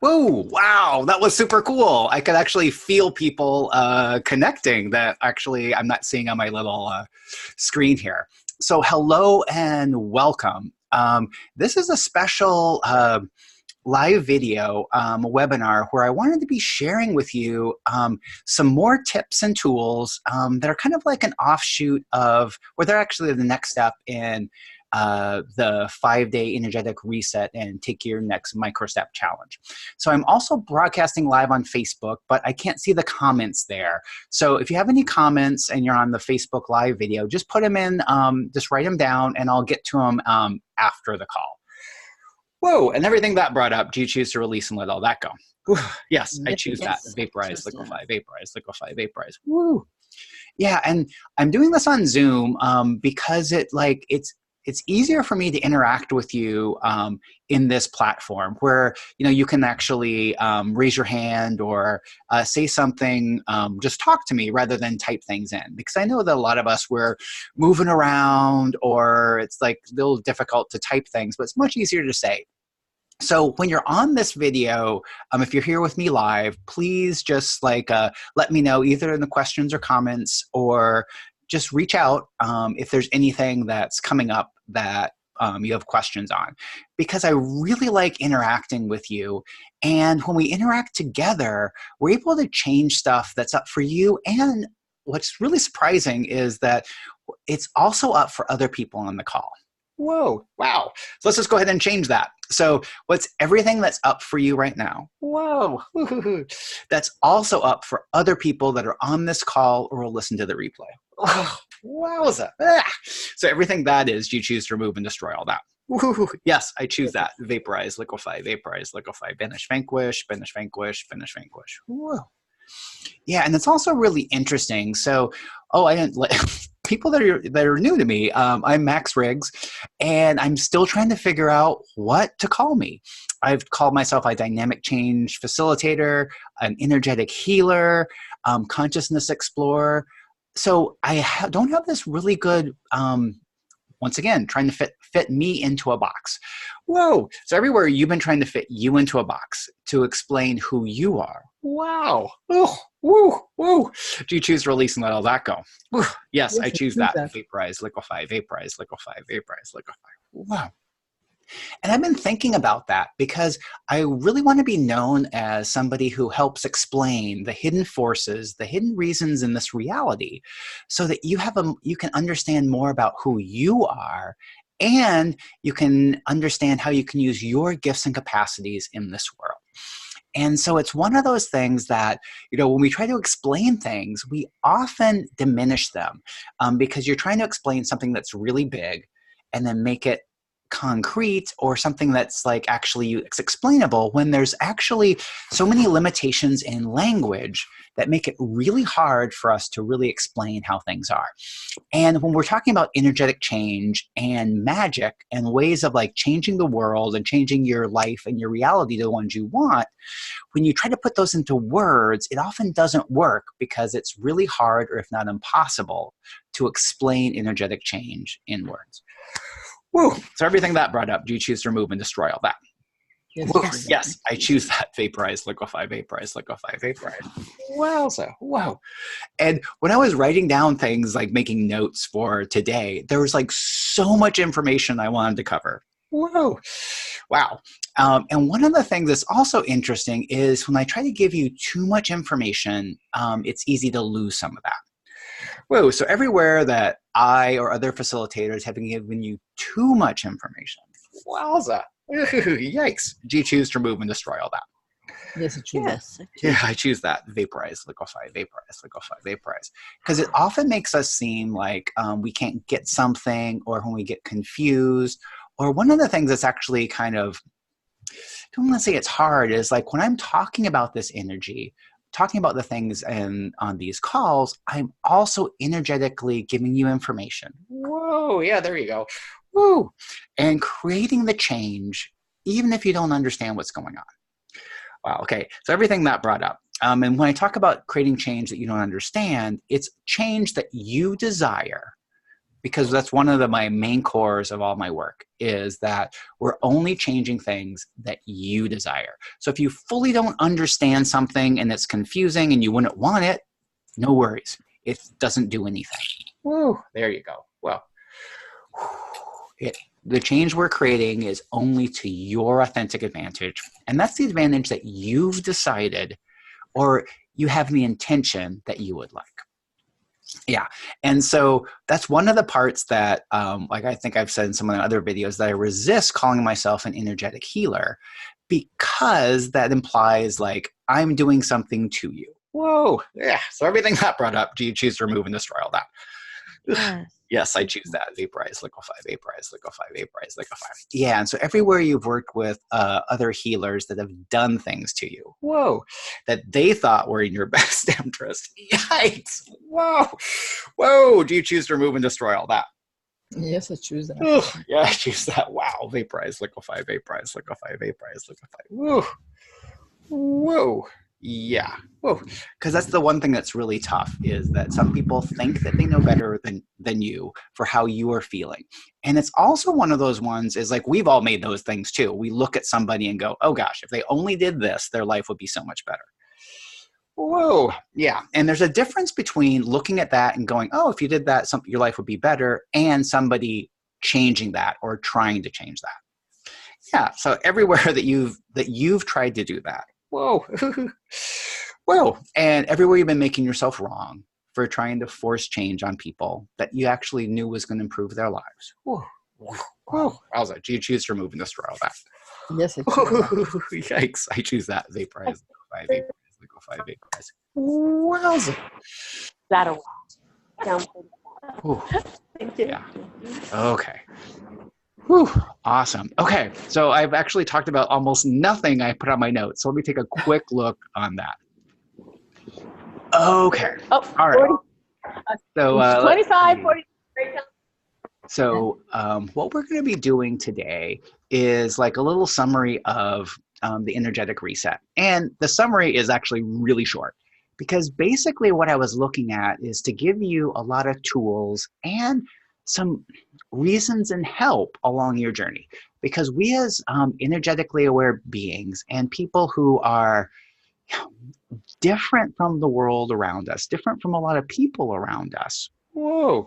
Whoa, wow, that was super cool. I could actually feel people connecting that actually I'm not seeing on my little screen here. So hello and welcome. This is a special live video webinar where I wanted to be sharing with you some more tips and tools that are kind of like an offshoot of, or they're actually the next step in the 5-day energetic reset and take your next micro step challenge. So I'm also broadcasting live on Facebook, but I can't see the comments there. So if you have any comments and you're on the Facebook live video, just put them in, just write them down and I'll get to them after the call. Whoa, and everything that brought up, do you choose to release and let all that go? Whew, yes, I choose that. Vaporize, liquefy, vaporize, liquefy, vaporize. Woo. Yeah, and I'm doing this on Zoom because it's easier for me to interact with you in this platform where you can actually raise your hand or say something, just talk to me rather than type things in. Because I know that a lot of us, we're moving around or it's like a little difficult to type things, but it's much easier to say. So when you're on this video, if you're here with me live, please just let me know either in the questions or comments, or just reach out if there's anything that's coming up that you have questions on, because I really like interacting with you. And when we interact together, we're able to change stuff that's up for you. And what's really surprising is that it's also up for other people on the call. Whoa, wow. So let's just go ahead and change that. So what's everything that's up for you right now? Whoa, that's also up for other people that are on this call or will listen to the replay. Oh, wowza. So everything that is, you choose to remove and destroy all that. Woo-hoo. Yes, I choose that. Vaporize, liquefy, banish, vanquish, banish, vanquish, banish, vanquish. Whoa. Yeah, and it's also really interesting. So, I didn't let people that are new to me. I'm Max Riggs, and I'm still trying to figure out what to call me. I've called myself a dynamic change facilitator, an energetic healer, consciousness explorer. So I don't have this really good. Once again, trying to fit me into a box. Whoa. So everywhere you've been trying to fit you into a box to explain who you are. Wow. Oh, woo, woo. Do you choose to release and let all that go? Woo. Yes, I choose that. Vaporize, liquefy, vaporize, liquefy, vaporize, liquefy. Wow. And I've been thinking about that because I really want to be known as somebody who helps explain the hidden forces, the hidden reasons in this reality, so that you can understand more about who you are, and you can understand how you can use your gifts and capacities in this world. And so it's one of those things that, when we try to explain things, we often diminish them because you're trying to explain something that's really big and then make it concrete or something that's actually it's explainable, when there's actually so many limitations in language that make it really hard for us to really explain how things are. And when we're talking about energetic change and magic and ways of changing the world and changing your life and your reality to the ones you want, when you try to put those into words, it often doesn't work because it's really hard, or if not impossible, to explain energetic change in words. Woo. So everything that brought up, do you choose to remove and destroy all that? Yes, I choose that. Vaporize, liquefy, vaporize, liquefy, vaporize. Wowza. Wow. And when I was writing down things, making notes for today, there was so much information I wanted to cover. Whoa. Wow. And one of the things that's also interesting is when I try to give you too much information, it's easy to lose some of that. Whoa, so everywhere that I or other facilitators have given you too much information, wowza, yikes. Do you choose to remove and destroy all that? Yes, I choose that. Yeah, I choose that. Vaporize, liquefy, vaporize, liquefy, vaporize. Because it often makes us seem like we can't get something, or when we get confused, or one of the things that's actually kind of, I don't want to say it's hard, is when I'm talking about this energy, talking about the things on these calls, I'm also energetically giving you information. Whoa, yeah, there you go. Woo. And creating the change, even if you don't understand what's going on. Wow, okay, so everything that brought up. And when I talk about creating change that you don't understand, it's change that you desire, because that's one of my main cores of all my work, is that we're only changing things that you desire. So if you fully don't understand something and it's confusing and you wouldn't want it, no worries. It doesn't do anything. Woo, there you go. Well, the change we're creating is only to your authentic advantage. And that's the advantage that you've decided or you have the intention that you would like. Yeah. And so that's one of the parts that, like I think I've said in some of the other videos, that I resist calling myself an energetic healer, because that implies like I'm doing something to you. Whoa. Yeah. So everything that brought up, do you choose to remove and destroy all that? Yes. Yes, I choose that. Vaporize, liquefy, vaporize, liquefy, vaporize, liquefy. Yeah, and so everywhere you've worked with other healers that have done things to you, whoa, that they thought were in your best interest. Yikes! Whoa, whoa! Do you choose to remove and destroy all that? Yes, I choose that. Ugh, yeah, I choose that. Wow, vaporize, liquefy, vaporize, liquefy, vaporize, liquefy. Whoa, whoa. Yeah. Whoa. Because that's the one thing that's really tough, is that some people think that they know better than you for how you are feeling. And it's also one of those ones is like, we've all made those things too. We look at somebody and go, oh gosh, if they only did this, their life would be so much better. Whoa. Yeah. And there's a difference between looking at that and going, oh, if you did that, your life would be better, and somebody changing that or trying to change that. Yeah. So everywhere that you've tried to do that. Whoa. Whoa. And everywhere you've been making yourself wrong for trying to force change on people that you actually knew was going to improve their lives. Whoa. Whoa. Wowza. Do you choose to remove and destroy all that? Yes, I choose that. Yikes. I choose that. Vaporize, liquefy, vaporize, liquefy, vaporize. Wowza. That'll down. Thank you. Yeah. Okay. Whew, awesome. Okay, so I've actually talked about almost nothing I put on my notes. So let me take a quick look on that. Okay. Oh, all right. 40, So 25, 40. So what we're going to be doing today is like a little summary of the energetic reset. And the summary is actually really short, because basically what I was looking at is to give you a lot of tools and some reasons and help along your journey. Because we as energetically aware beings and people who are different from the world around us, different from a lot of people around us. Whoa.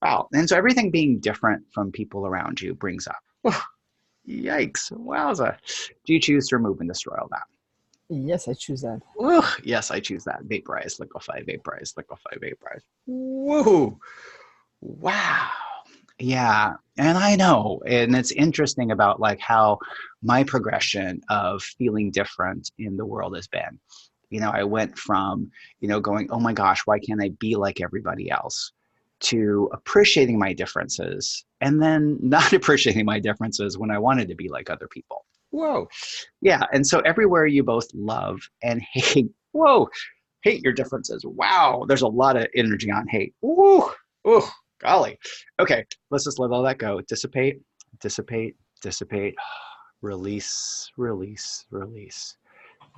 Wow. And so everything being different from people around you brings up, yikes, wowza. Do you choose to remove and destroy all that? Yes, I choose that. Yes, I choose that. Vaporize, liquefy, vaporize, liquefy, vaporize. Woohoo. Wow. Yeah. And I know. And it's interesting about like how my progression of feeling different in the world has been. You know, I went from, going, oh my gosh, why can't I be like everybody else? To appreciating my differences, and then not appreciating my differences when I wanted to be like other people. Whoa. Yeah. And so everywhere you both love and hate, whoa, hate your differences. Wow. There's a lot of energy on hate. Woo. Oh, golly. Okay. Let's just let all that go. Dissipate, dissipate, dissipate. Release, release, release.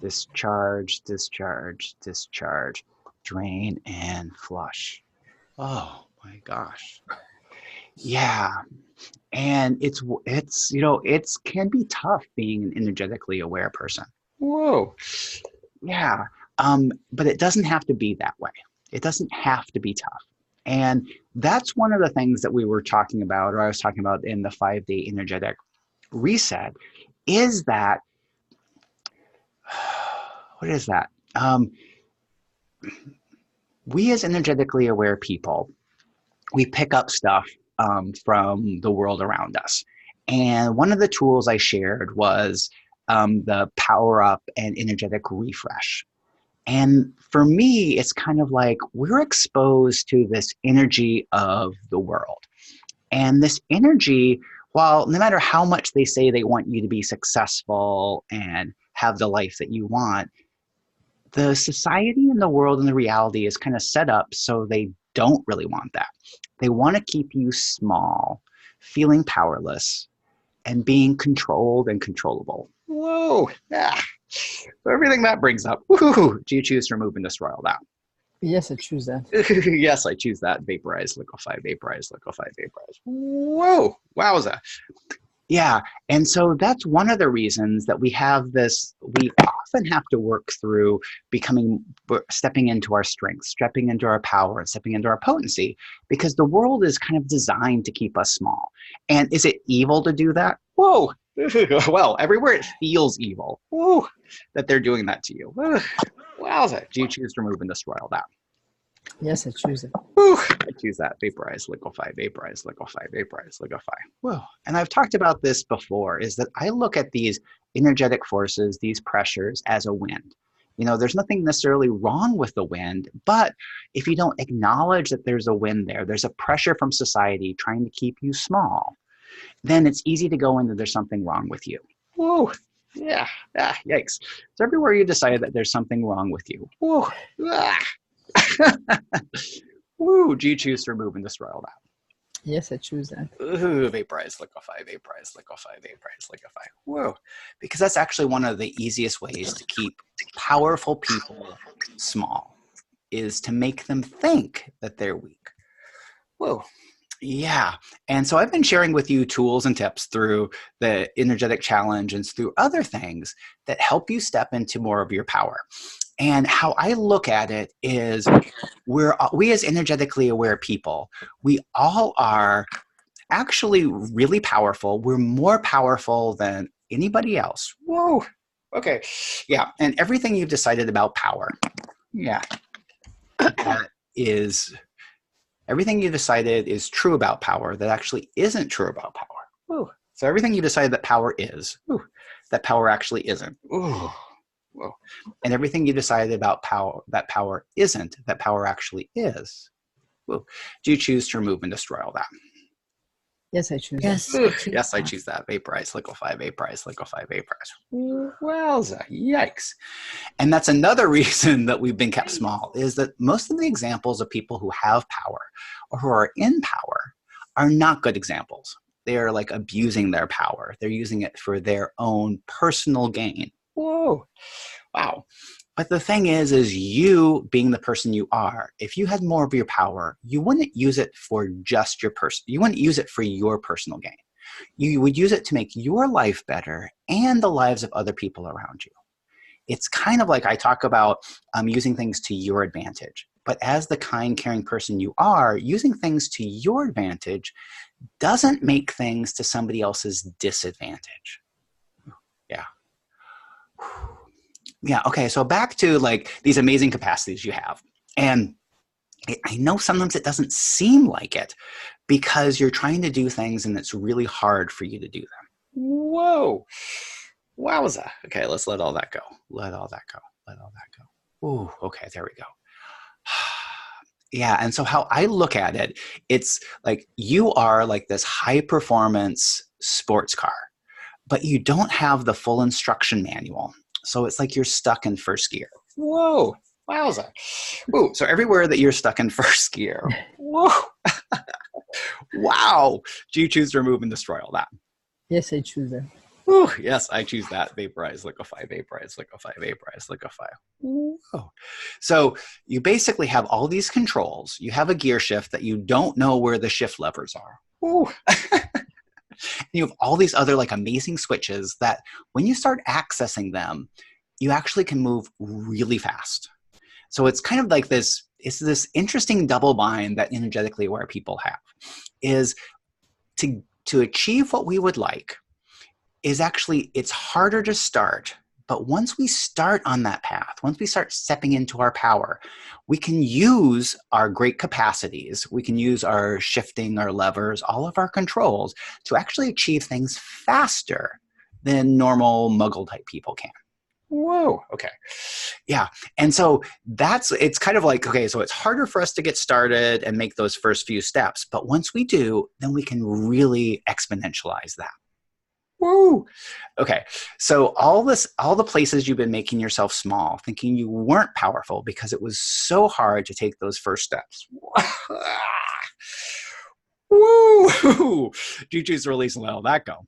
Discharge, discharge, discharge. Drain and flush. Oh my gosh. Yeah. And it's can be tough being an energetically aware person. Whoa. Yeah. But it doesn't have to be that way. It doesn't have to be tough. And that's one of the things that we were talking about, or I was talking about in the 5-day energetic reset, is that, what is that? We as energetically aware people, we pick up stuff from the world around us. And one of the tools I shared was the power up and energetic refresh. And for me, it's kind of like we're exposed to this energy of the world. And this energy, while no matter how much they say they want you to be successful and have the life that you want, the society and the world and the reality is kind of set up so they don't really want that. They want to keep you small, feeling powerless, and being controlled and controllable. Whoa. Ah. So everything that brings up, woohoo, do you choose to remove and destroy all that? Yes, I choose that. Yes, I choose that. Vaporize, liquefy, vaporize, liquefy, vaporize. Whoa, wowza. Yeah, and so that's one of the reasons that we often have to work through stepping into our strength, stepping into our power, and stepping into our potency, because the world is kind of designed to keep us small. And is it evil to do that? Whoa. Well, everywhere it feels evil, whoa, that they're doing that to you. Wowza. Do you choose to remove and destroy all that? Yes, I choose it. Whew, I choose that. Vaporize, liquefy, vaporize, liquefy, vaporize, liquefy. Whoa. And I've talked about this before, is that I look at these energetic forces, these pressures, as a wind. You know, there's nothing necessarily wrong with the wind, but if you don't acknowledge that there's a wind there, there's a pressure from society trying to keep you small, then it's easy to go into there's something wrong with you. Whoa. Yeah. Ah, yikes. So everywhere you decide that there's something wrong with you. Whoa. Ah. Woo, do you choose to remove and destroy all that? Yes, I choose that. Ooh, vaporize, liquefy, vaporize, liquefy, vaporize, liquefy. Whoa. Because that's actually one of the easiest ways to keep powerful people small, is to make them think that they're weak. Whoa. Yeah. And so I've been sharing with you tools and tips through the energetic challenge and through other things that help you step into more of your power. And how I look at it is we as energetically aware people, we all are actually really powerful. We're more powerful than anybody else. Whoa. Okay. Yeah. And everything you've decided about power. Yeah. That is everything you decided is true about power that actually isn't true about power. Whoa. So everything you decided that power is, that power actually isn't. Ooh. Whoa. And everything you decided about power that power isn't, that power actually is. Whoa. Do you choose to remove and destroy all that? Yes, I choose Yes, that. I choose Yes, I that. choose that. Vaporize, liquefy, vaporize, liquefy, vaporize. Wowza, yikes. And that's another reason that we've been kept small, is that most of the examples of people who have power or who are in power are not good examples. They are like abusing their power. They're using it for their own personal gain. Whoa. Wow. But the thing is you being the person you are, if you had more of your power, you wouldn't use it for just your person. You wouldn't use it for your personal gain. You would use it to make your life better and the lives of other people around you. It's kind of like I talk about using things to your advantage. But as the kind, caring person you are, using things to your advantage doesn't make things to somebody else's disadvantage. Yeah. Yeah, okay, so back to like these amazing capacities you have. And I know sometimes it doesn't seem like it because you're trying to do things and it's really hard for you to do them. Whoa. Wowza. Okay, let's let all that go. Let all that go. Let all that go. Ooh, okay, there we go. Yeah, and so how I look at it, it's like you are like this high performance sports car, but you don't have the full instruction manual. So it's like you're stuck in first gear. Whoa, wowza. Ooh, so everywhere that you're stuck in first gear, whoa. Wow. Do you choose to remove and destroy all that? Yes, I choose that. Ooh, yes, I choose that. Vaporize, liquefy, vaporize, liquefy, vaporize, liquefy. Whoa. So you basically have all these controls. You have a gear shift that you don't know where the shift levers are. Ooh. You have all these other like amazing switches that when you start accessing them, you actually can move really fast. So it's kind of like this, it's this interesting double bind that energetically aware people have, is to achieve what we would like is actually, it's harder to start. But once we start on that path, once we start stepping into our power, we can use our great capacities, we can use our shifting, our levers, all of our controls to actually achieve things faster than normal muggle type people can. Whoa, okay. Yeah, and so it's kind of like, okay, so it's harder for us to get started and make those first few steps, but once we do, then we can really exponentialize that. Woo! Okay, so all the places you've been making yourself small, thinking you weren't powerful because it was so hard to take those first steps. Woo! Do you choose to release and let all that go?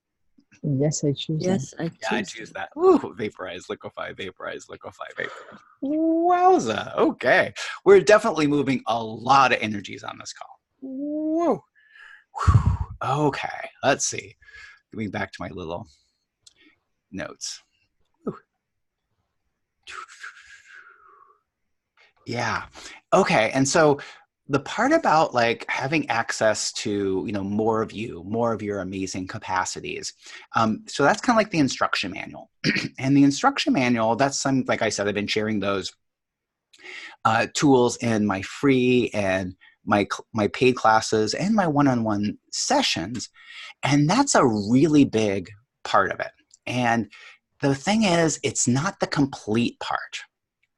Yes, I choose that. Yes, I choose. Yeah, I choose that. Ooh, vaporize, liquefy, vaporize, liquefy, vaporize. Wowza. Okay. We're definitely moving a lot of energies on this call. Whoa. Whew. Okay. Let's see. Going back to my little notes. Whew. Yeah. Okay. And so the part about like having access to, more of you, more of your amazing capacities. So that's kind of like the instruction manual. And the instruction manual, that's some, like I said, I've been sharing those tools in my free and my paid classes and my one-on-one sessions. And that's a really big part of it. And the thing is, it's not the complete part.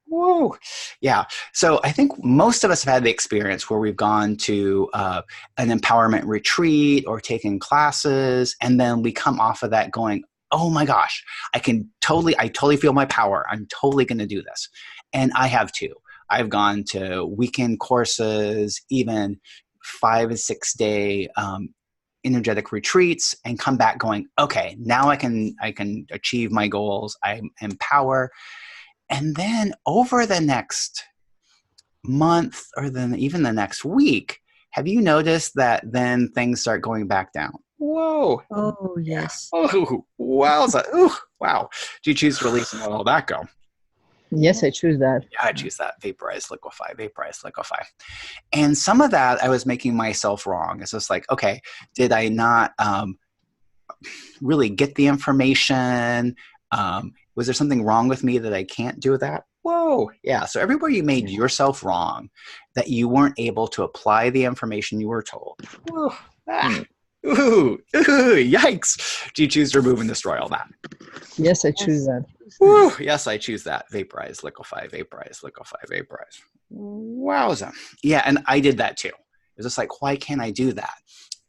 Whoa. Yeah. So I think most of us have had the experience where we've gone to an empowerment retreat or taken classes, and then we come off of that going, oh my gosh, I totally feel my power. I'm totally going to do this. And I have too. I've gone to weekend courses, even 5 and 6 day energetic retreats, and come back going, okay, now I can achieve my goals. I empower. And then over the next month or then even the next week, have you noticed that then things start going back down? Whoa. Oh, yes. Oh, wowza. Ooh, wow. Do you choose to release and let all that go? Yes, I choose that. Yeah, I choose that. Vaporize, liquefy, vaporize, liquefy. And some of that I was making myself wrong. It's just like, okay, did I not really get the information? Was there something wrong with me that I can't do that? Whoa. Yeah. So everywhere you made yourself wrong, that you weren't able to apply the information you were told. Whoa. Ah. Ooh, yikes. Do you choose to remove and destroy all that? Yes, I choose that. Woo, yes, I choose that. Vaporize, liquefy, vaporize, liquefy, vaporize. Wowza. Yeah, and I did that too. It was just like, why can't I do that?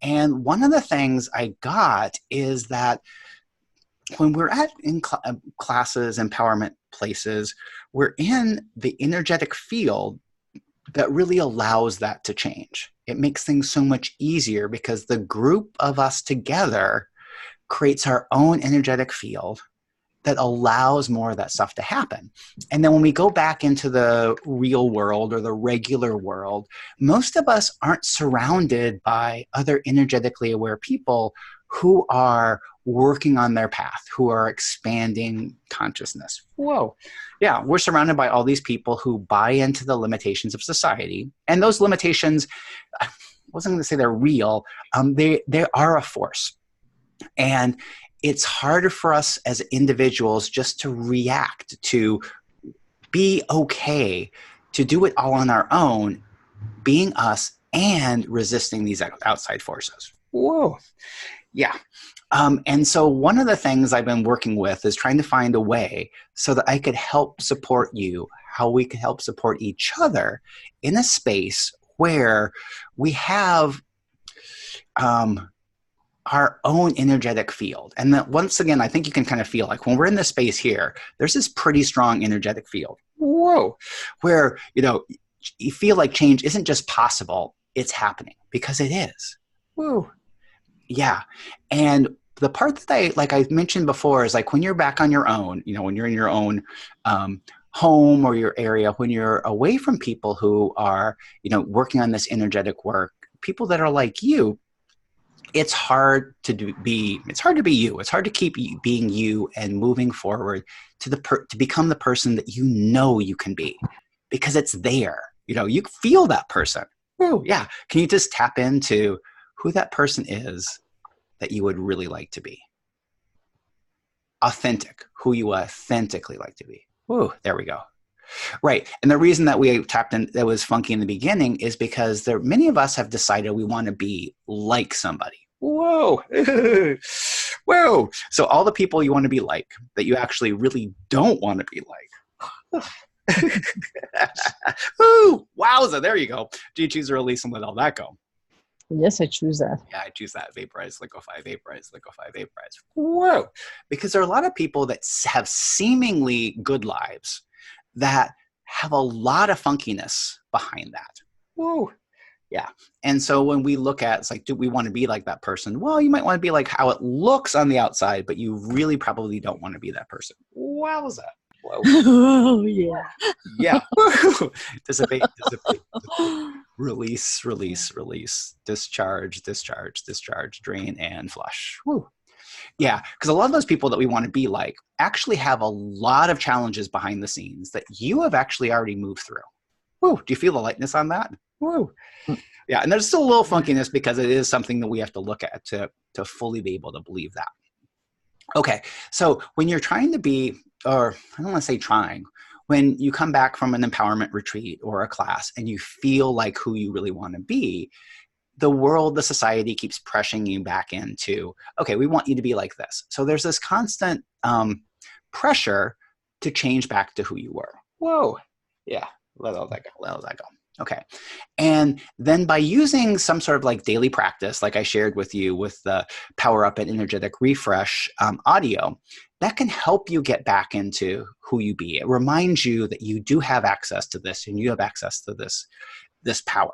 And one of the things I got is that when we're in classes, empowerment places, we're in the energetic field that really allows that to change. It makes things so much easier because the group of us together creates our own energetic field that allows more of that stuff to happen. And then when we go back into the real world or the regular world, most of us aren't surrounded by other energetically aware people who are working on their path, who are expanding consciousness. Whoa. Yeah, we're surrounded by all these people who buy into the limitations of society. And those limitations, I wasn't going to say they're real, they are a force. And it's harder for us as individuals just to react, to be okay, to do it all on our own, being us and resisting these outside forces. Whoa. Yeah. And so one of the things I've been working with is trying to find a way so that I could help support you, how we could help support each other in a space where we have our own energetic field. And that once again, I think you can kind of feel like when we're in this space here, there's this pretty strong energetic field. Whoa. Where, you feel like change isn't just possible, it's happening because it is. Whoa. Yeah. And the part that like I mentioned before, is like when you're back on your own, when you're in your own home or your area, when you're away from people who are, working on this energetic work, people that are like you, it's hard to be you. It's hard to keep being you and moving forward to become the person that you can be, because it's there. You feel that person. Oh, yeah. Can you just tap into who that person is that you would really like to be? Authentic, who you authentically like to be. Whoa, there we go. Right. And the reason that we tapped in, that was funky in the beginning, is because many of us have decided we want to be like somebody. Whoa. Whoa. So all the people you want to be like, that you actually really don't want to be like. Ooh, wowza. There you go. Do you choose to release and let all that go? Yes, I choose that. Yeah, I choose that. Vaporize, liquefy, vaporize, liquefy, vaporize. Whoa. Because there are a lot of people that have seemingly good lives that have a lot of funkiness behind that. Whoa. Yeah. And so when we look at, it's like, do we want to be like that person? Well, you might want to be like how it looks on the outside, but you really probably don't want to be that person. Wowza. Whoa. Oh, yeah. Yeah. Dissipate, dissipate, dissipate. Release, release, release. Discharge, discharge, discharge, drain, and flush. Woo. Yeah, because a lot of those people that we want to be like actually have a lot of challenges behind the scenes that you have actually already moved through. Woo, do you feel the lightness on that? Woo. Yeah, and there's still a little funkiness because it is something that we have to look at to fully be able to believe that. Okay, so when you're trying to be, or I don't want to say trying, when you come back from an empowerment retreat or a class and you feel like who you really want to be, the world, the society keeps pressuring you back into, okay, we want you to be like this. So there's this constant pressure to change back to who you were. Whoa. Yeah, let all that go, let all that go. Okay. And then by using some sort of like daily practice, like I shared with you with the Power Up and Energetic Refresh audio, that can help you get back into who you be. It reminds you that you do have access to this and you have access to this power.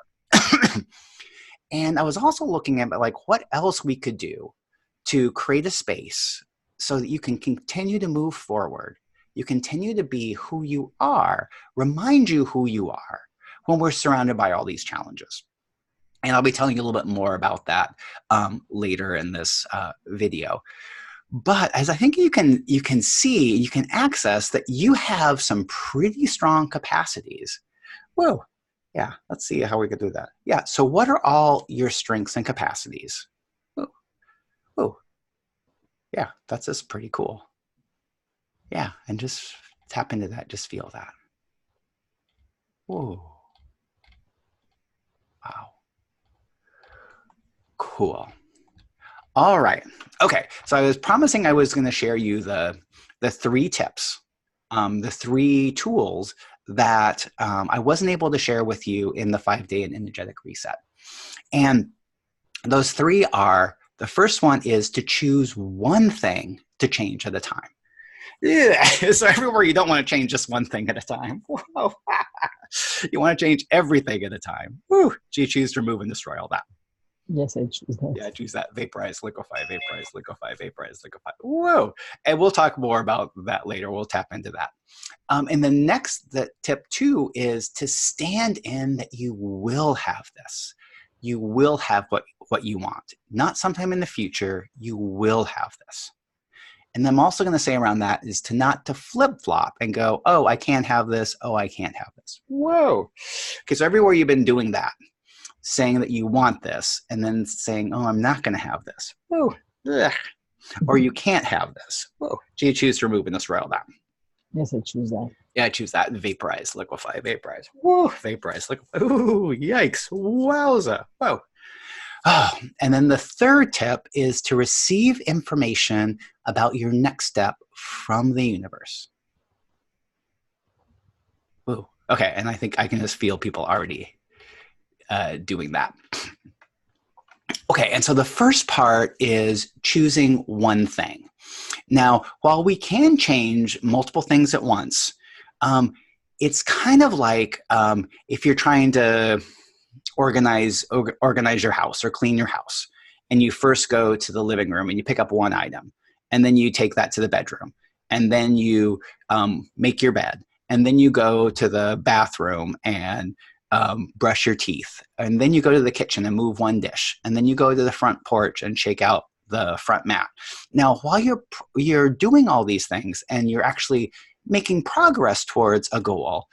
And I was also looking at like what else we could do to create a space so that you can continue to move forward. You continue to be who you are, remind you who you are when we're surrounded by all these challenges. And I'll be telling you a little bit more about that later in this video. But as I think you can see, you can access that you have some pretty strong capacities. Whoa. Yeah, let's see how we could do that. Yeah, so what are all your strengths and capacities? Oh, oh, yeah, that's just pretty cool. Yeah, and just tap into that, just feel that. Whoa. Wow. Cool. All right. Okay, so I was promising I was going to share you the 3 tips, the 3 tools that I wasn't able to share with you in the 5-day and energetic reset. And those 3 are, the first one is to choose one thing to change at a time. Yeah. So everywhere you don't want to change just one thing at a time. Whoa. You want to change everything at a time. Woo. Do you choose to remove and destroy all that? Yes, I choose that. Yeah, I choose that. Vaporize, liquefy, vaporize, liquefy, vaporize, liquefy. Whoa. And we'll talk more about that later. We'll tap into that. And the next, tip 2 is to stand in that you will have this. You will have what you want. Not sometime in the future, you will have this. And then I'm also going to say around that is not to flip-flop and go, oh, I can't have this. Oh, I can't have this. Whoa. Okay, so everywhere you've been doing that, saying that you want this, and then saying, oh, I'm not going to have this. Whoa. Ugh. Or you can't have this. Whoa. Do you choose to remove and destroy all that? Yes, I choose that. Yeah, I choose that. Vaporize, liquefy, vaporize. Whoa. Vaporize, liquefy. Ooh, yikes. Wowza. Whoa. Oh, and then the third tip is to receive information about your next step from the universe. Ooh. Okay, and I think I can just feel people already doing that. Okay, and so the first part is choosing one thing. Now, while we can change multiple things at once, it's kind of like if you're trying to organize your house or clean your house, and you first go to the living room and you pick up one item, and then you take that to the bedroom, and then you make your bed, and then you go to the bathroom and brush your teeth, and then you go to the kitchen and move one dish, and then you go to the front porch and shake out the front mat. Now, while you're doing all these things and you're actually making progress towards a goal,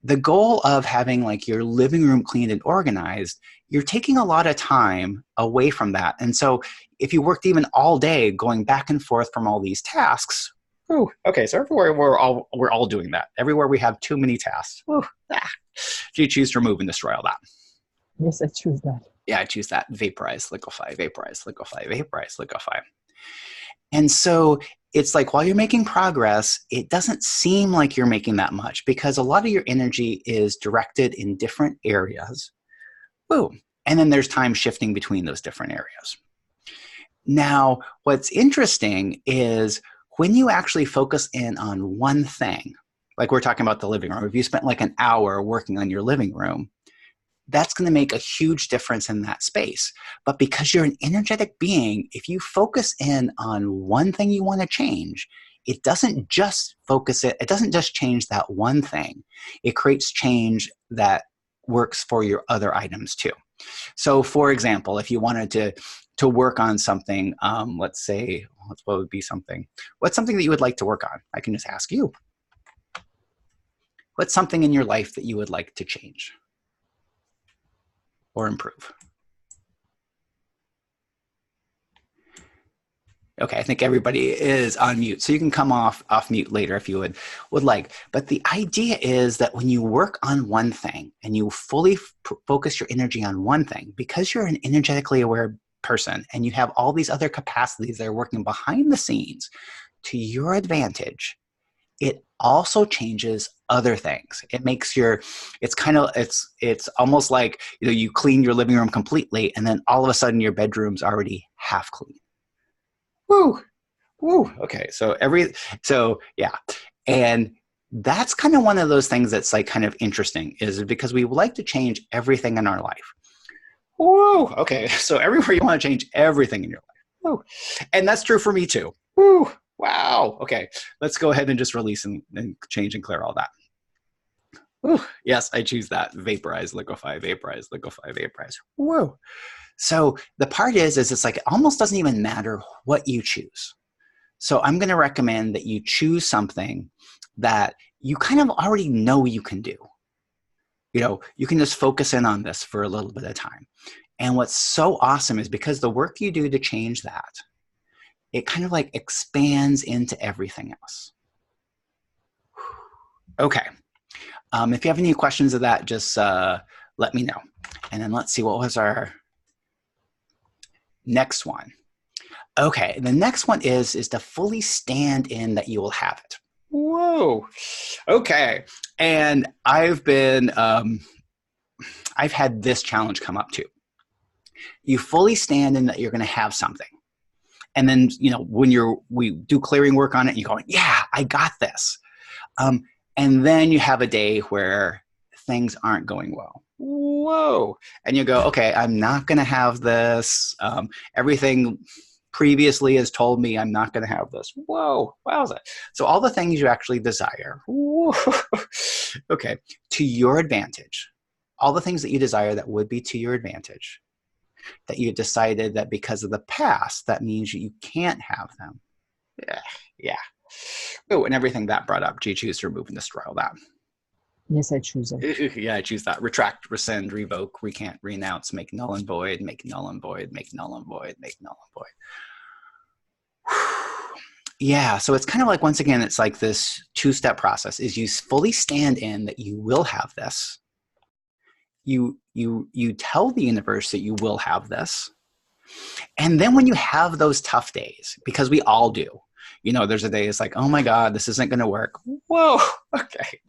the goal of having like your living room cleaned and organized, you're taking a lot of time away from that. And so if you worked even all day going back and forth from all these tasks, ooh, okay, so everywhere we're all doing that. Everywhere we have too many tasks. Ooh, do you choose to remove and destroy all that? Yes, I choose that. Yeah, I choose that. Vaporize, liquefy, vaporize, liquefy, vaporize, liquefy. And so it's like while you're making progress, it doesn't seem like you're making that much because a lot of your energy is directed in different areas. Boom. And then there's time shifting between those different areas. Now, what's interesting is when you actually focus in on one thing, like we're talking about the living room, if you spent like an hour working on your living room, that's going to make a huge difference in that space. But because you're an energetic being, if you focus in on one thing you want to change, it doesn't just it doesn't just change that one thing. It creates change that works for your other items too. So for example, if you wanted to work on something, let's say, what would be something? What's something that you would like to work on? I can just ask you. What's something in your life that you would like to change or improve? Okay, I think everybody is on mute, so you can come off mute later if you would like. But the idea is that when you work on one thing and you fully focus your energy on one thing, because you're an energetically aware person and you have all these other capacities that are working behind the scenes to your advantage, it also changes other things. It makes it's almost like, you clean your living room completely and then all of a sudden your bedroom's already half clean. Woo, woo. Okay, so yeah, and that's kind of one of those things that's like kind of interesting, is because we like to change everything in our life. Woo. Okay, so everywhere you want to change everything in your life. Woo. And that's true for me too. Woo. Wow. Okay, let's go ahead and just release and change and clear all that. Woo. Yes, I choose that. Vaporize, liquefy, vaporize, liquefy, vaporize. Whoa. So the part is it's like it almost doesn't even matter what you choose. So I'm going to recommend that you choose something that you kind of already know you can do. You can just focus in on this for a little bit of time. And what's so awesome is because the work you do to change that, it kind of like expands into everything else. Okay. If you have any questions of that, just let me know. And then let's see, what was our next one? Okay, the next one is to fully stand in that you will have it. Whoa. Okay. And I've had this challenge come up too. You fully stand in that you're going to have something. And then, when we do clearing work on it, you're going, yeah, I got this. And then you have a day where things aren't going well. Whoa. And you go, okay, I'm not going to have this. Everything previously has told me I'm not going to have this. Whoa. Wowza. So all the things you actually desire. Whoa. Okay. To your advantage. All the things that you desire that would be to your advantage. That you decided that because of the past, that means you can't have them. Yeah. Oh, and everything that brought up. Do you choose to remove and destroy all that? Yes, I choose that. Yeah, I choose that. Retract, rescind, revoke, recant, renounce, make null and void, make null and void, make null and void, make null and void. Yeah, so it's kind of like, once again, it's like this two-step process. Is you fully stand in that you will have this. You tell the universe that you will have this. And then when you have those tough days, because we all do, there's a day it's like, oh my God, this isn't going to work. Whoa. Okay.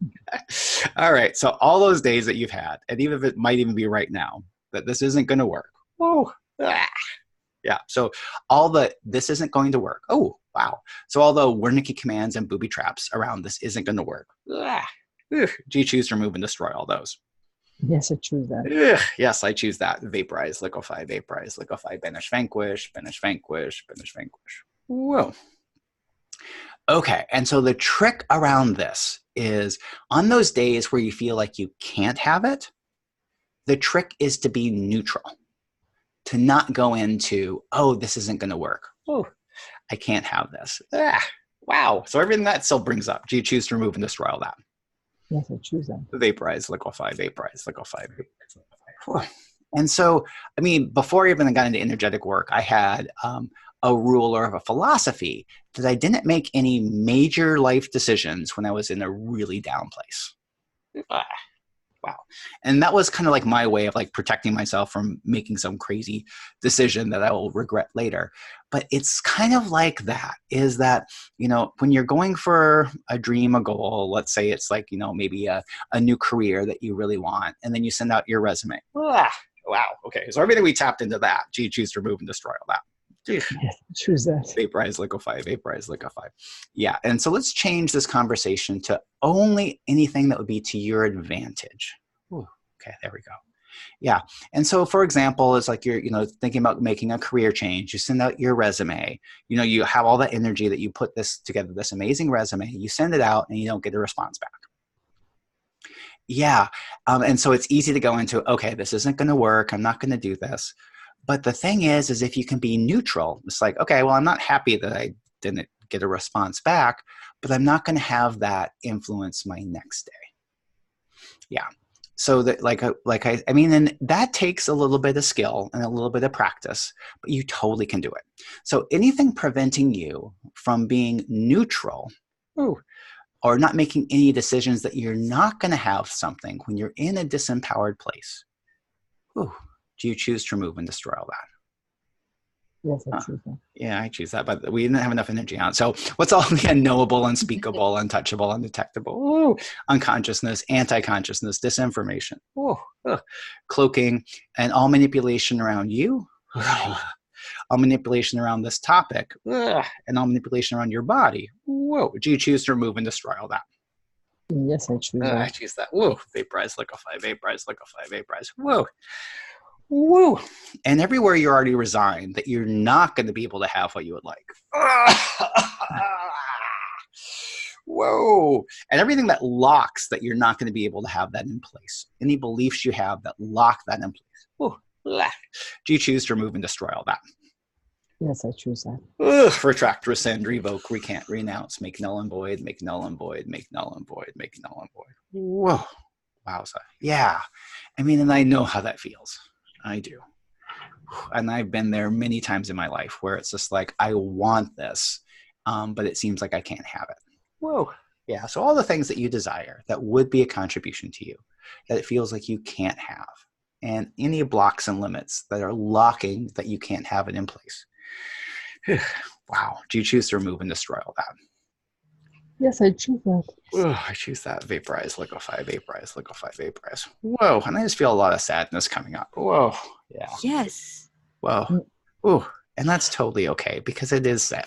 All right. So all those days that you've had, and even if it might even be right now, that this isn't going to work. Whoa. Ah. Yeah. So this isn't going to work. Oh, wow. So all the Wernicke commands and booby traps around this isn't going to work. Ah. Do you choose to remove and destroy all those? Yes, I choose that. Yes, I choose that. Vaporize, liquefy, banish, vanquish, banish, vanquish, banish, vanquish. Whoa. Okay, and so the trick around this is on those days where you feel like you can't have it, the trick is to be neutral, to not go into, oh, this isn't going to work. Oh, I can't have this. Wow. So everything that still brings up, do you choose to remove and destroy all that? Yes, I choose that. Vaporize, liquefy, vaporize, liquefy, vaporize, liquefy. And so, before I even got into energetic work, I had a rule or a philosophy that I didn't make any major life decisions when I was in a really down place. Wow. And that was kind of like my way of like protecting myself from making some crazy decision that I will regret later. But it's kind of like that, is that, when you're going for a dream, a goal, let's say it's like, maybe a new career that you really want, and then you send out your resume. Wow. Okay. So everything we tapped into that, do you choose to remove and destroy all that? Yes, choose that. Vaporize, liquefy, vaporize, liquefy. Yeah, and so let's change this conversation to only anything that would be to your advantage. Ooh, okay, there we go. Yeah. And so, for example, it's like you're, thinking about making a career change. You send out your resume. You have all that energy that you put this together, this amazing resume. You send it out and you don't get a response back. Yeah. And so it's easy to go into, okay, this isn't going to work. I'm not going to do this. But the thing is if you can be neutral, it's like, okay, well, I'm not happy that I didn't get a response back, but I'm not going to have that influence my next day. Yeah. So that and that takes a little bit of skill and a little bit of practice, but you totally can do it. So anything preventing you from being neutral or not making any decisions that you're not going to have something when you're in a disempowered place, do you choose to remove and destroy all that? Yes, I choose that. Yeah, I choose that, but we didn't have enough energy on it. So what's all the unknowable, unspeakable, untouchable, undetectable? Unconsciousness, anti-consciousness, disinformation, cloaking, and all manipulation around you, all manipulation around this topic, and all manipulation around your body. Do you choose to remove and destroy all that? Yes, I choose that. I choose that. Vaporize, liquefy, vaporize, liquefy, vaporize. Woo. And everywhere you're already resigned that you're not going to be able to have what you would like. Whoa. And everything that locks that you're not going to be able to have that in place. Any beliefs you have that lock that in place. Do you choose to remove and destroy all that? Yes, I choose that. Retract, rescind, revoke, recant, renounce, make null and void, make null and void, make null and void, make null and void. Whoa. Wowza. Yeah. And I know how that feels. I do. And I've been there many times in my life where it's just like, I want this, but it seems like I can't have it. Yeah. So all the things that you desire that would be a contribution to you, that it feels like you can't have, and any blocks and limits that are locking that you can't have it in place. Wow. Do you choose to remove and destroy all that? Yes, I choose that. I choose that. Vaporize, liquefy, vaporize, liquefy, vaporize. Whoa. And I just feel a lot of sadness coming up. Whoa. Yeah. Yes. Whoa. And that's totally okay because it is sad.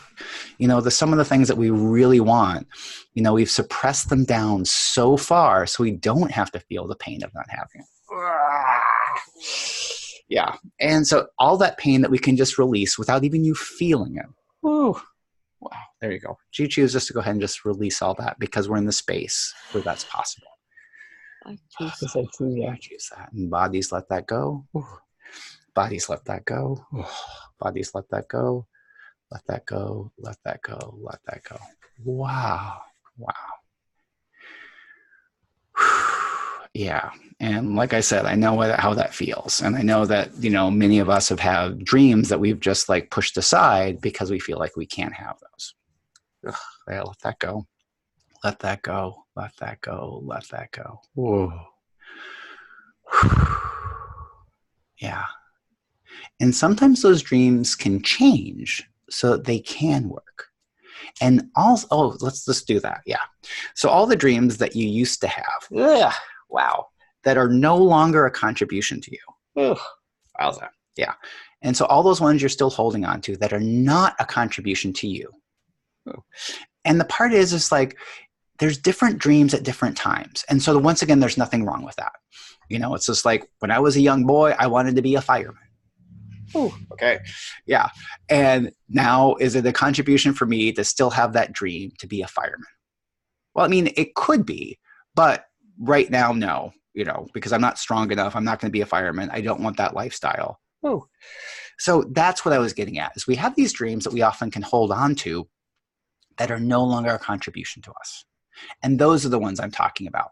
Some of the things that we really want, we've suppressed them down so far so we don't have to feel the pain of not having it. Yeah. And so all that pain that we can just release without even you feeling it. Wow, there you go. Do you choose just to go ahead and just release all that because we're in the space where that's possible? I choose Yes, I choose that. I choose that. And bodies let that go. Bodies let that go. Bodies let that go. Let that go. Let that go. Let that go. Wow. Yeah. And like I said, I know how that feels. And I know that, many of us have had dreams that we've just like pushed aside because we feel like we can't have those. Yeah, let that go. Let that go. Let that go. Let that go. Whoa. Yeah. And sometimes those dreams can change so that they can work. And also, let's just do that. Yeah. So all the dreams that you used to have, that are no longer a contribution to you. Wowza. Yeah. And so all those ones you're still holding on to that are not a contribution to you. And the part is like, there's different dreams at different times. And so once again, there's nothing wrong with that. It's just like when I was a young boy, I wanted to be a fireman. Okay. Yeah. And now is it a contribution for me to still have that dream to be a fireman? Well, it could be, but right now, no, because I'm not strong enough. I'm not going to be a fireman. I don't want that lifestyle. So that's what I was getting at is we have these dreams that we often can hold on to that are no longer a contribution to us. And those are the ones I'm talking about.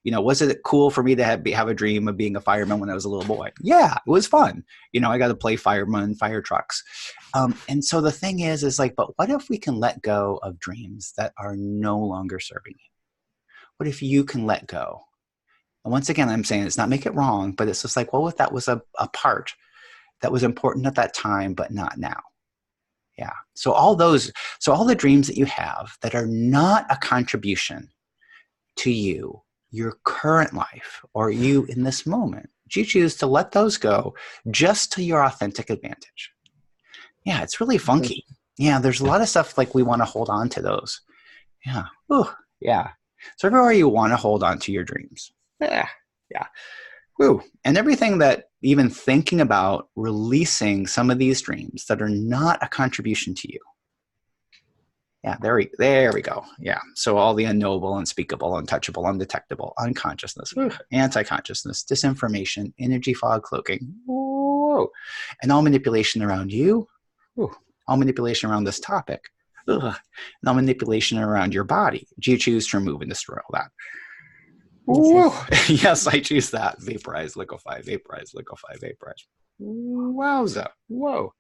Was it cool for me to have a dream of being a fireman when I was a little boy? Yeah, it was fun. I got to play fireman, fire trucks. And so the thing is like, but what if we can let go of dreams that are no longer serving you? What if you can let go? And once again, I'm saying it's not make it wrong, but it's just like, well, if that was a part that was important at that time, but not now. Yeah. So all the dreams that you have that are not a contribution to you, your current life, or you in this moment, you choose to let those go just to your authentic advantage. Yeah, it's really funky. Yeah, there's a lot of stuff like we want to hold on to those. Yeah. Yeah. So everywhere you want to hold on to your dreams. Yeah. Woo. And everything that even thinking about releasing some of these dreams that are not a contribution to you. Yeah, there we go. Yeah. So all the unknowable, unspeakable, untouchable, undetectable, unconsciousness, anti-consciousness, disinformation, energy fog cloaking, whoa, and all manipulation around you, all manipulation around this topic, and all manipulation around your body. Do you choose to remove and destroy all that? Woo. Yes, I choose that. Vaporize, liquefy, vaporize, liquefy, vaporize. Wowza. Whoa.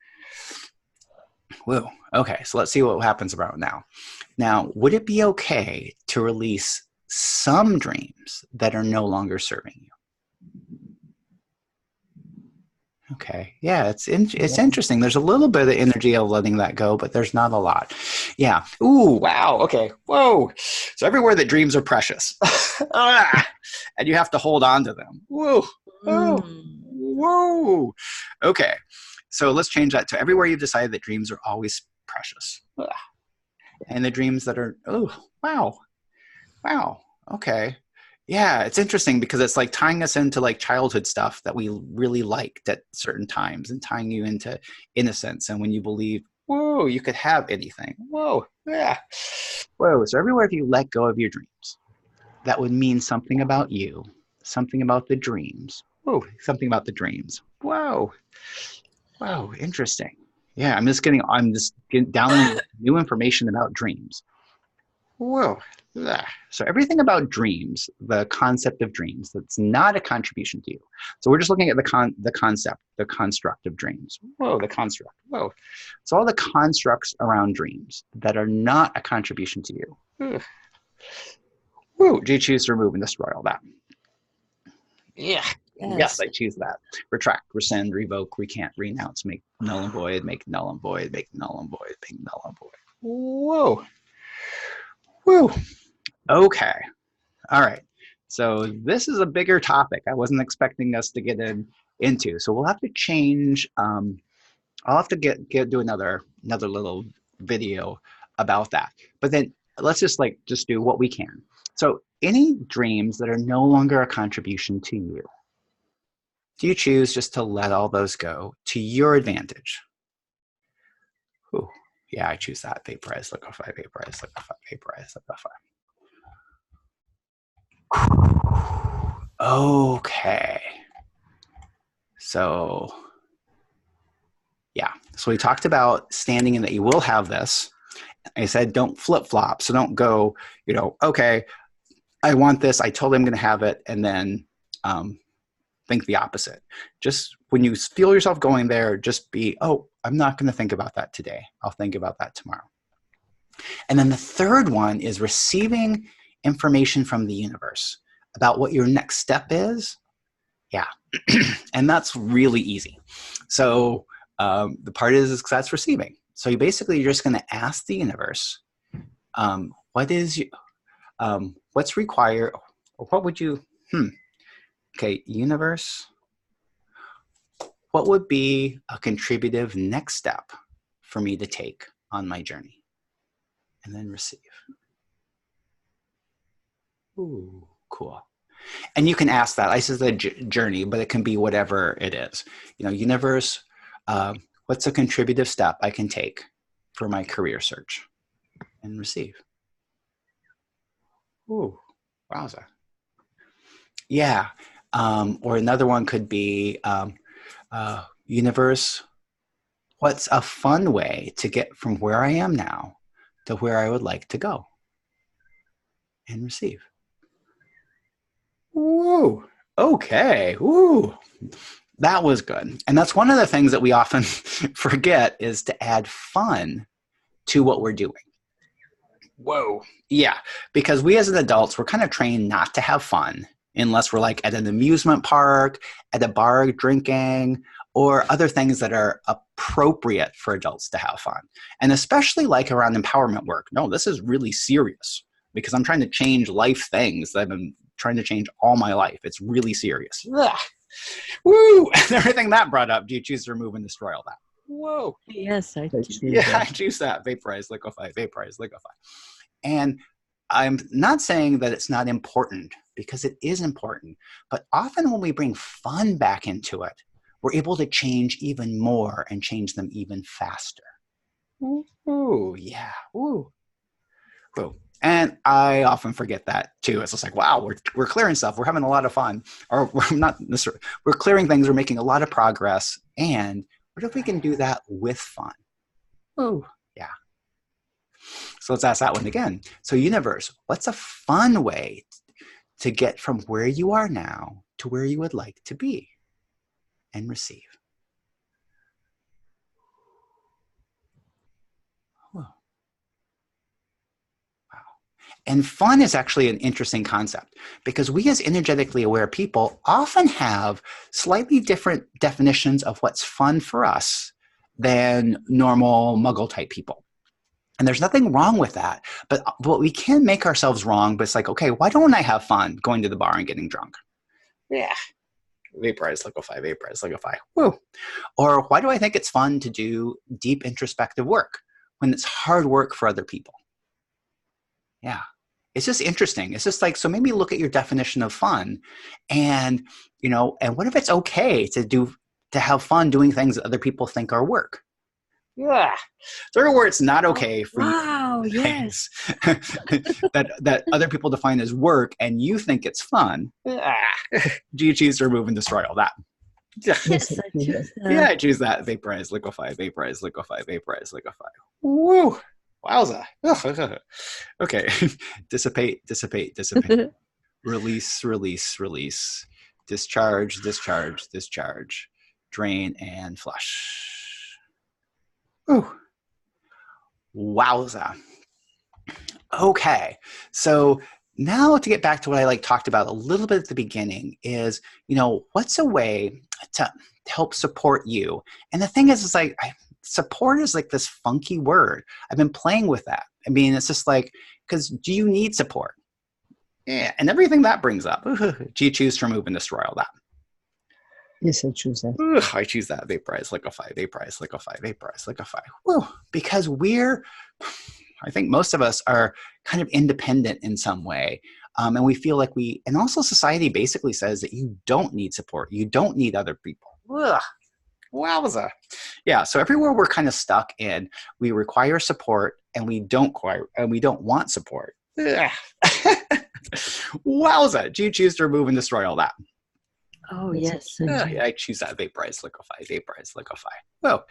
Whoa. Okay, so let's see what happens about now. Now, would it be okay to release some dreams that are no longer serving you? Okay. Yeah, it's interesting. There's a little bit of energy of letting that go, but there's not a lot. Yeah. Ooh, wow. Okay. Whoa. So everywhere that dreams are precious. And you have to hold on to them. Whoa. Whoa. Whoa. Okay. So let's change that to everywhere you've decided that dreams are always precious. And the dreams that are, oh, wow. Wow. Okay. Yeah, it's interesting because it's like tying us into like childhood stuff that we really liked at certain times and tying you into innocence. And when you believe, whoa, you could have anything. Whoa, yeah. Whoa, so everywhere if you let go of your dreams, that would mean something about you, something about the dreams. Whoa, something about the dreams. Whoa. Wow, interesting. Yeah, I'm just getting downloading new information about dreams. Whoa. So everything about dreams, the concept of dreams, that's not a contribution to you. So we're just looking at the concept, the construct of dreams. Whoa, the construct. Whoa. So all the constructs around dreams that are not a contribution to you. Whoa, do you choose to remove and destroy all that? Yeah. Yes, I choose that. Retract, rescind, revoke, recant, renounce, make null and void, make null and void, make null and void, make null and void. Whoa. Woo. Okay. All right. So this is a bigger topic. I wasn't expecting us to get into. So we'll have to change. I'll have to do another little video about that. But then let's just do what we can. So any dreams that are no longer a contribution to you, do you choose just to let all those go to your advantage? Ooh, yeah, I choose that. Vaporize, liquefy, vaporize, liquefy, vaporize, liquefy. Okay. So, yeah. So we talked about standing in that you will have this. I said don't flip-flop. So don't go, okay, I want this. I told them I'm going to have it. And then think the opposite. Just when you feel yourself going there, just be, oh, I'm not going to think about that today. I'll think about that tomorrow. And then the third one is receiving information from the universe about what your next step is. Yeah. And that's really easy. So the part is that's receiving. So you're just going to ask the universe, what's required, or what would you, okay, universe, what would be a contributive next step for me to take on my journey? And then receive. Ooh, cool. And you can ask that. I said the journey, but it can be whatever it is. Universe, what's a contributive step I can take for my career search? And receive. Ooh, wowza. Yeah. Or another one could be, universe, what's a fun way to get from where I am now to where I would like to go? And receive. Woo. Okay. Woo. That was good. And that's one of the things that we often forget is to add fun to what we're doing. Whoa. Yeah. Because we as adults, we're kind of trained not to have fun unless we're like at an amusement park, at a bar drinking, or other things that are appropriate for adults to have fun. And especially like around empowerment work. No, this is really serious because I'm trying to change life things that I've been trying to change all my life. It's really serious. Ugh. Woo! And everything that brought up, do you choose to remove and destroy all that? Whoa. Yes, I choose. Yeah, I choose that. Vaporize, liquefy, vaporize, liquefy. And I'm not saying that it's not important, because it is important. But often when we bring fun back into it, we're able to change even more and change them even faster. Ooh, yeah. Ooh. Ooh. And I often forget that too. It's just like, wow, we're clearing stuff. We're having a lot of fun. Or we're not necessarily, we're clearing things. We're making a lot of progress. And what if we can do that with fun? Ooh, yeah. So let's ask that one again. So universe, what's a fun way to get from where you are now to where you would like to be? And receive. Wow. And fun is actually an interesting concept, because we as energetically aware people often have slightly different definitions of what's fun for us than normal muggle type people. And there's nothing wrong with that. But we can make ourselves wrong, but it's like, okay, why don't I have fun going to the bar and getting drunk? Yeah. Vaporize, liquefy, vaporize, liquefy. Woo. Or why do I think it's fun to do deep introspective work when it's hard work for other people? Yeah. It's just interesting. It's just like, so maybe look at your definition of fun, and, and what if it's okay to have fun doing things that other people think are work? Yeah. So where it's not okay for you yes. that other people define as work and you think it's fun. Do you choose to remove and destroy all that? Yes, I choose that. Yeah, I choose that. Vaporize, liquefy, vaporize, liquefy, vaporize, liquefy. Woo! Wowza. Okay. Dissipate, dissipate, dissipate. Release, release, release. Discharge, discharge, discharge. Drain and flush. Ooh. Wowza. Okay. So now to get back to what I talked about a little bit at the beginning is, what's a way to help support you? And the thing is, support is like this funky word. I've been playing with that. I mean, it's just like, because do you need support? Yeah. And everything that brings up, do you choose to remove and destroy all that? Yes, I choose that. I choose that. Vaporize, liquefy, vaporize, liquefy, vaporize, liquefy. Woo. Because I think most of us are kind of independent in some way. And we feel like and also society basically says that you don't need support. You don't need other people. Ugh. Wowza. Yeah. So everywhere we're kind of stuck in, we require support and we don't want support. Wowza. Do you choose to remove and destroy all that? Oh, yes. I choose that. Vaporize, liquefy, vaporize, liquefy. Whoa.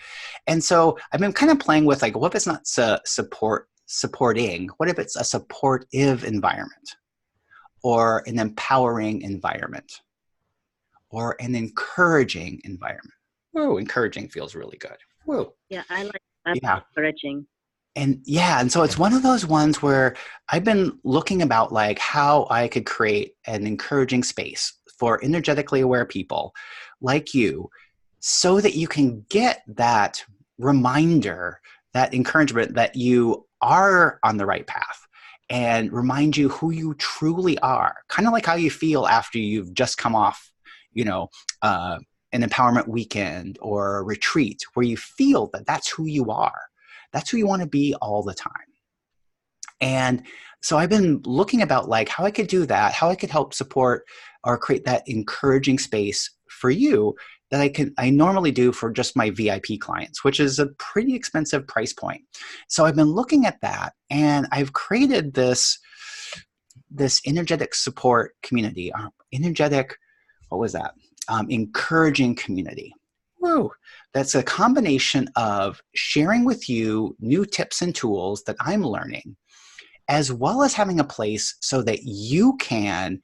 And so I've been kind of playing with what if it's not supporting? What if it's a supportive environment, or an empowering environment, or an encouraging environment? Whoa, encouraging feels really good. Whoa. Yeah, I like encouraging. And so it's one of those ones where I've been looking about how I could create an encouraging space for energetically aware people like you, so that you can get that reminder, that encouragement that you are on the right path, and remind you who you truly are. Kind of like how you feel after you've just come off, an empowerment weekend or a retreat, where you feel that that's who you are. That's who you want to be all the time. And so I've been looking about how I could do that, how I could help support or create that encouraging space for you that I normally do for just my VIP clients, which is a pretty expensive price point. So I've been looking at that, and I've created this energetic support community, encouraging community. Woo. That's a combination of sharing with you new tips and tools that I'm learning, as well as having a place so that you can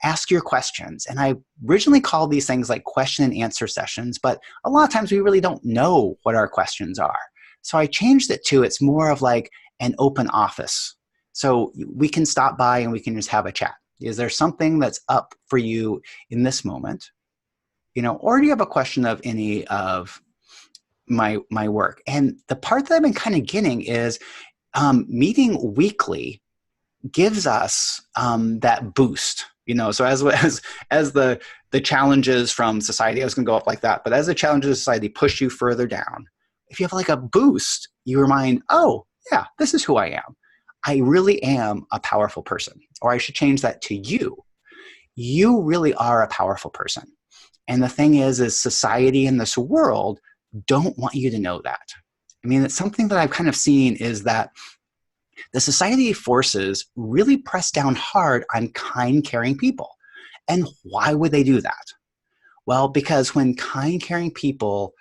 ask your questions. And I originally called these things question and answer sessions, but a lot of times we really don't know what our questions are. So I changed it to, it's more of an open office. So we can stop by and we can just have a chat. Is there something that's up for you in this moment? Or do you have a question of any of my work? And the part that I've been kind of getting is meeting weekly gives us that boost. So as the challenges from society, I was going to go up like that, but as the challenges of society push you further down, if you have a boost, you remind, oh yeah, this is who I am. I really am a powerful person. Or I should change that to you. You really are a powerful person. And the thing is society and this world don't want you to know that. I mean, it's something that I've kind of seen is that the society forces really press down hard on kind, caring people. And why would they do that? Well, because when kind, caring people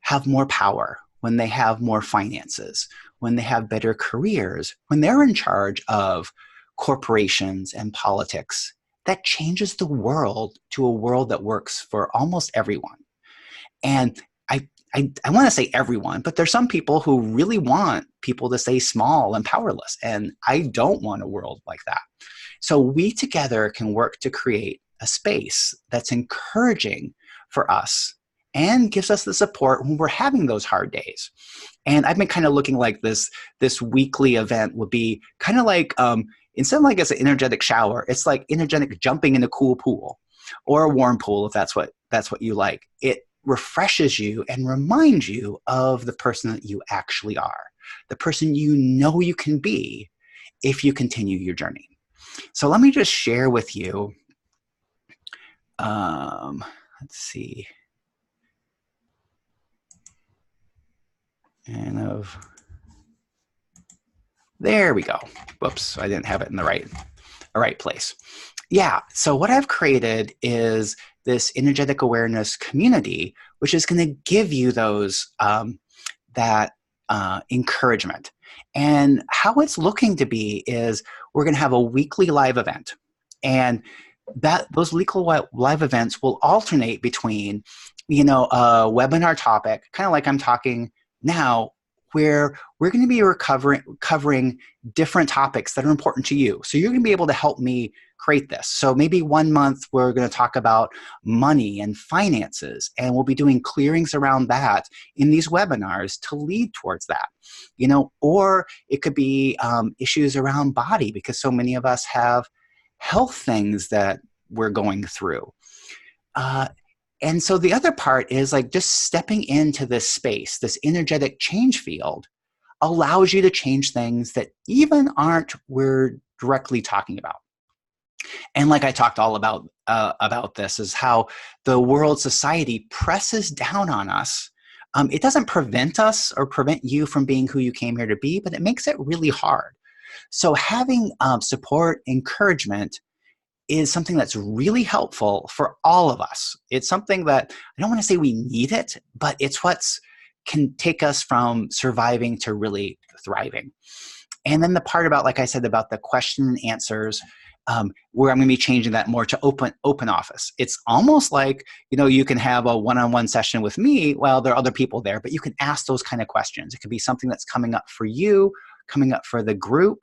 have more power, when they have more finances, when they have better careers, when they're in charge of corporations and politics, that changes the world to a world that works for almost everyone. And I want to say everyone, but there's some people who really want people to stay small and powerless. And I don't want a world like that. So we together can work to create a space that's encouraging for us and gives us the support when we're having those hard days. And I've been kind of looking like this weekly event would be kind of like, instead of like it's an energetic shower, it's like energetic jumping in a cool pool or a warm pool, if that's what you like. It refreshes you and reminds you of the person that you actually are, the person you know you can be if you continue your journey. So let me just share with you, let's see, and there we go. Whoops, I didn't have it in the right place. Yeah, so what I've created is this energetic awareness community, which is going to give you those that encouragement. And how it's looking to be is we're going to have a weekly live event, and those weekly live events will alternate between, a webinar topic, kind of like I'm talking now, where we're going to be covering different topics that are important to you. So you're going to be able to help me create this. So maybe 1 month we're going to talk about money and finances, and we'll be doing clearings around that in these webinars to lead towards that. Or it could be issues around body, because so many of us have health things that we're going through. And so the other part is like just stepping into this space, this energetic change field allows you to change things that even aren't we're directly talking about. And like I talked all about this is how the world society presses down on us. It doesn't prevent us or prevent you from being who you came here to be, but it makes it really hard. So having support, encouragement, is something that's really helpful for all of us. It's something that I don't want to say we need it, but it's what's can take us from surviving to really thriving. And then the part about, like I said, about the question and answers, where I'm going to be changing that more to open office. It's almost like, you can have a one-on-one session with me. Well, there are other people there, but you can ask those kind of questions. It could be something that's coming up for you, coming up for the group.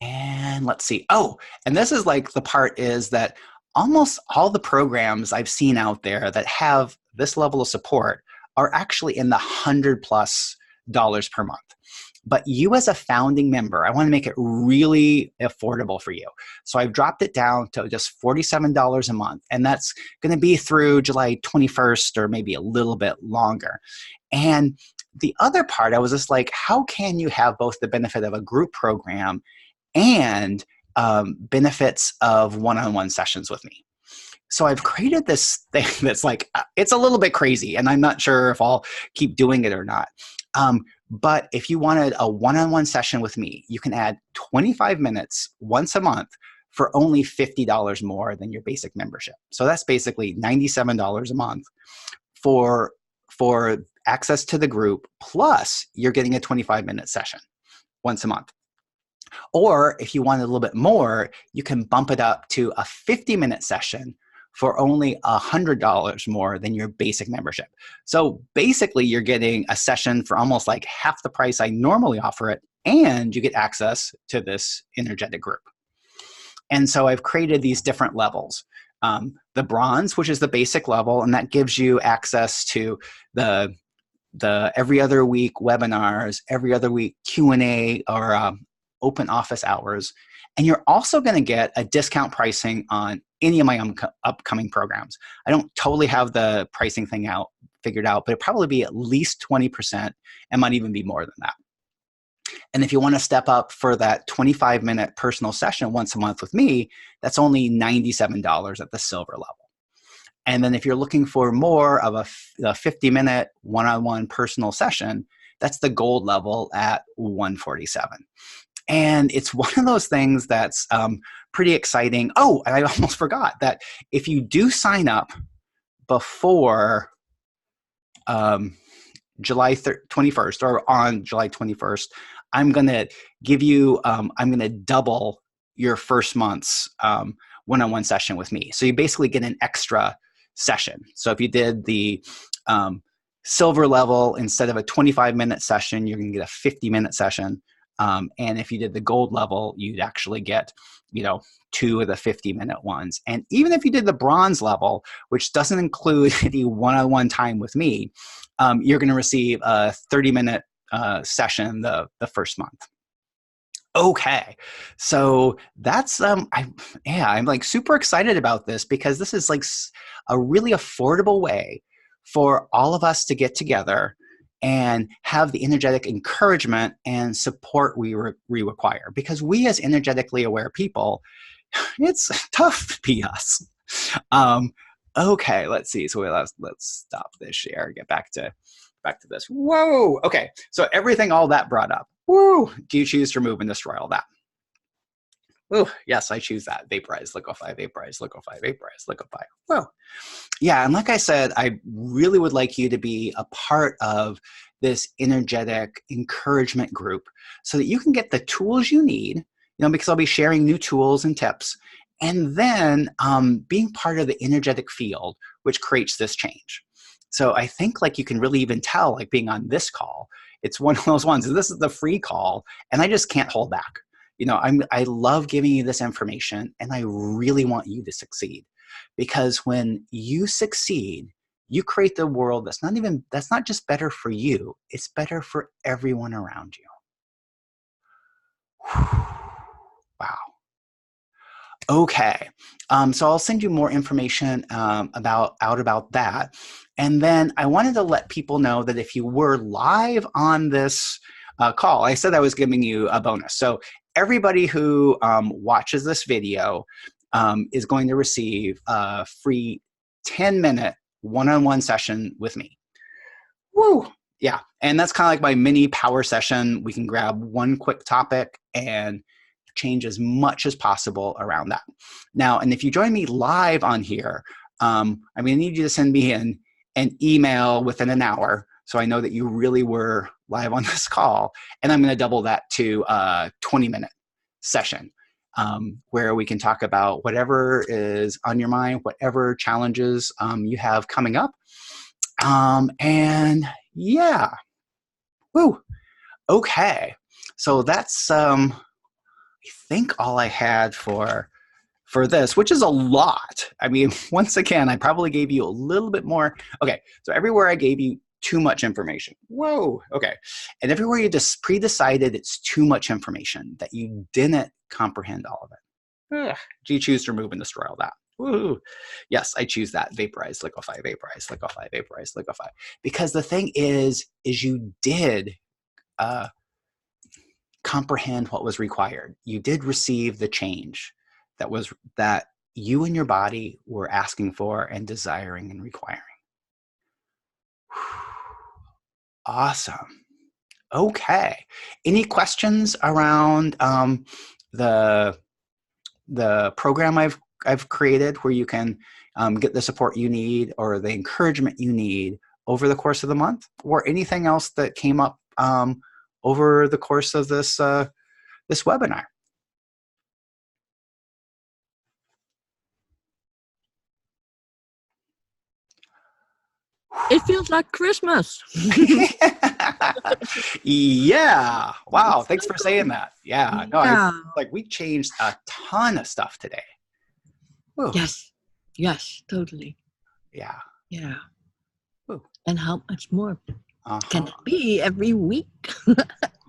And let's see. Oh, and this is like the part is that almost all the programs I've seen out there that have this level of support are actually in the $100+ per month. But you as a founding member, I want to make it really affordable for you. So I've dropped it down to just $47 a month. And that's going to be through July 21st or maybe a little bit longer. And the other part, I was just like, how can you have both the benefit of a group program and benefits of one-on-one sessions with me? So I've created this thing that's like, it's a little bit crazy, and I'm not sure if I'll keep doing it or not. But if you wanted a one-on-one session with me, you can add 25 minutes once a month for only $50 more than your basic membership. So that's basically $97 a month for access to the group, plus you're getting a 25-minute session once a month. Or if you want a little bit more, you can bump it up to a 50-minute session for only $100 more than your basic membership. So basically, you're getting a session for almost like half the price I normally offer it, and you get access to this energetic group. And so I've created these different levels. The bronze, which is the basic level, and that gives you access to the every other week webinars, every other week Q&A or open office hours. And you're also going to get a discount pricing on any of my upcoming programs. I don't totally have the pricing thing figured out, but it'll probably be at least 20% and might even be more than that. And if you want to step up for that 25-minute personal session once a month with me, that's only $97 at the silver level. And then if you're looking for more of a 50-minute one-on-one personal session, that's the gold level at $147. And it's one of those things that's pretty exciting. Oh, and I almost forgot that if you do sign up before July 21st or on July 21st, I'm going to give you, I'm going to double your first month's one-on-one session with me. So you basically get an extra session. So if you did the silver level, instead of a 25-minute session, you're going to get a 50-minute session. And if you did the gold level, you'd actually get, 2 of the 50-minute ones. And even if you did the bronze level, which doesn't include any one-on-one time with me, you're going to receive a 30-minute session the first month. Okay, so that's I'm like super excited about this, because this is like a really affordable way for all of us to get together and have the energetic encouragement and support we require. Because we, as energetically aware people, it's tough to be us. Okay, let's see. So let's stop this share. Get back to this. Whoa. Okay. So everything, all that brought up. Woo. Do you choose to remove and destroy all that? Oh, yes, I choose that. Vaporize, liquefy, vaporize, liquefy, vaporize, liquefy. Whoa. Yeah, and like I said, I really would like you to be a part of this energetic encouragement group so that you can get the tools you need, because I'll be sharing new tools and tips, and then being part of the energetic field, which creates this change. So I think like you can really even tell, like being on this call, it's one of those ones. This is the free call, and I just can't hold back. I love giving you this information, and I really want you to succeed, because when you succeed, you create the world that's not just better for you, it's better for everyone around you. Wow. Okay, so I'll send you more information about that. And then I wanted to let people know that if you were live on this call, I said I was giving you a bonus. So everybody who watches this video is going to receive a free 10-minute one-on-one session with me. Woo! Yeah, and that's kind of like my mini power session. We can grab one quick topic and change as much as possible around that. Now, and if you join me live on here, I'm going to need you to send me an email within an hour, so I know that you really were live on this call, and I'm going to double that to a 20-minute session where we can talk about whatever is on your mind, whatever challenges you have coming up. And yeah, woo, okay. So that's I think all I had for this, which is a lot. I mean, once again, I probably gave you a little bit more. Okay, so everywhere I gave you too much information. Whoa, okay. And everywhere you just pre-decided it's too much information, that you didn't comprehend all of it. Ugh. Do you choose to remove and destroy all that? Woo. Yes, I choose that. Vaporize, liquefy, vaporize, liquefy, vaporize, liquefy. Because the thing is you did comprehend what was required. You did receive the change that you and your body were asking for and desiring and requiring. Awesome. Okay. Any questions around the program I've created, where you can get the support you need or the encouragement you need over the course of the month, or anything else that came up over the course of this this webinar? It feels like Christmas. Yeah. Wow. Thanks for saying that. Yeah. No, Yeah. we changed a ton of stuff today. Whew. Yes. Yes, totally. Yeah. Yeah. Whew. And how much more can it be every week?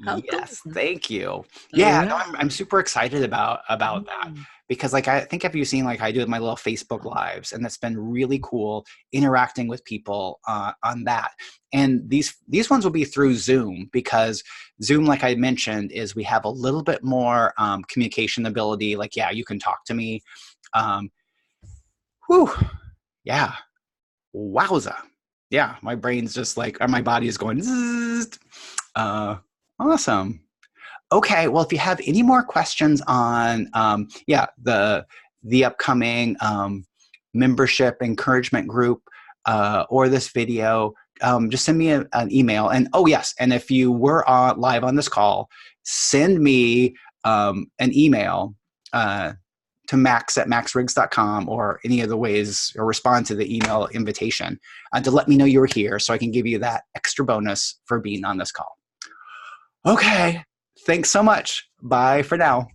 How Yes, cool. thank you. All Yeah, no, right. I'm super excited about that Mm. because like I think have you seen like I do my little Facebook lives, and that's been really cool interacting with people on that. And these ones will be through Zoom because Zoom, like I mentioned, is we have a little bit more communication ability. Like, yeah, you can talk to me. Um, whew, yeah, wowza. Yeah, my brain's just like, or my body is going. Zzz. Awesome. Okay, well, if you have any more questions on, the upcoming membership encouragement group or this video, just send me an email. And oh yes, and if you were live on this call, send me an email to max@maxrigs.com or any of the ways, or respond to the email invitation to let me know you were here so I can give you that extra bonus for being on this call. Okay. Thanks so much. Bye for now.